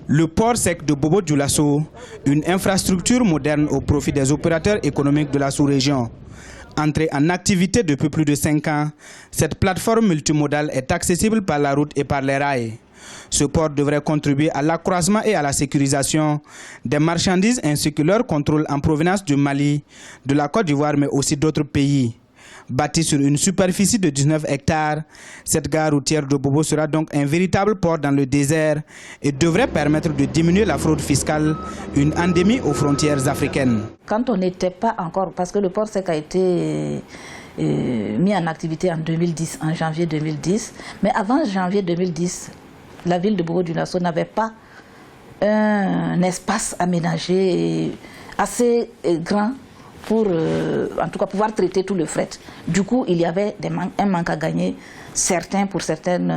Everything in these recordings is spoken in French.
Le port sec de Bobo-Dioulasso, une infrastructure moderne au profit des opérateurs économiques de la sous-région. Entrée en activité depuis plus de 5 ans, cette plateforme multimodale est accessible par la route et par les rails. Ce port devrait contribuer à l'accroissement et à la sécurisation des marchandises ainsi que leur contrôle en provenance du Mali, de la Côte d'Ivoire mais aussi d'autres pays. Bâtie sur une superficie de 19 hectares, cette gare routière de Bobo sera donc un véritable port dans le désert et devrait permettre de diminuer la fraude fiscale, une endémie aux frontières africaines. Quand on n'était pas encore, parce que le port sec a été mis en activité en 2010, en janvier 2010, mais avant janvier 2010, la ville de Bobo-Dioulasso n'avait pas un espace aménagé assez grand pour en tout cas pouvoir traiter tout le fret. Du coup, il y avait un manque à gagner certain pour certaines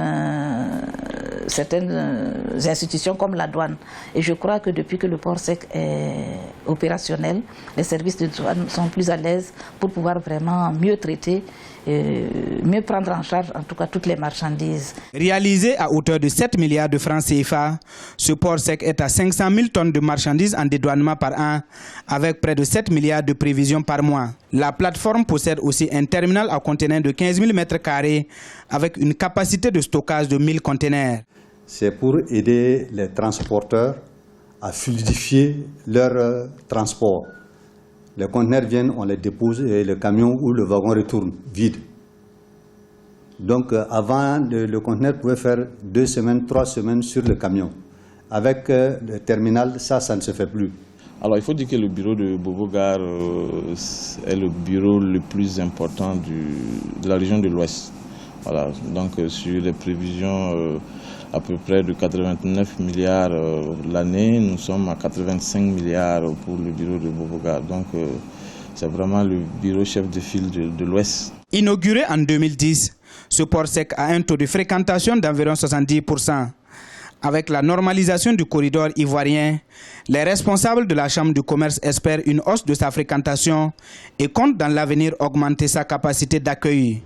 institutions comme la douane. Et je crois que depuis que le port sec est opérationnel, les services de douane sont plus à l'aise pour pouvoir vraiment mieux traiter, mieux prendre en charge en tout cas toutes les marchandises. Réalisé à hauteur de 7 milliards de francs CFA, ce port sec est à 500 000 tonnes de marchandises en dédouanement par an, avec près de 7 milliards de prévisions par mois. La plateforme possède aussi un terminal à conteneurs de 15 000 m² avec une capacité de stockage de 1000 conteneurs. C'est pour aider les transporteurs à fluidifier leur transport. Les conteneurs viennent, on les dépose et le camion ou le wagon retourne vide. Donc avant, le conteneur pouvait faire 2 semaines, 3 semaines sur le camion. Avec le terminal, ça ne se fait plus. Alors il faut dire que le bureau de Bobo-Gare est le bureau le plus important de la région de l'Ouest. Voilà, donc sur les prévisions à peu près de 89 milliards l'année, nous sommes à 85 milliards pour le bureau de Bobo-Gare. Donc c'est vraiment le bureau chef de file de l'Ouest. Inauguré en 2010, ce port sec a un taux de fréquentation d'environ 70%. Avec la normalisation du corridor ivoirien, les responsables de la Chambre du commerce espèrent une hausse de sa fréquentation et comptent dans l'avenir augmenter sa capacité d'accueil.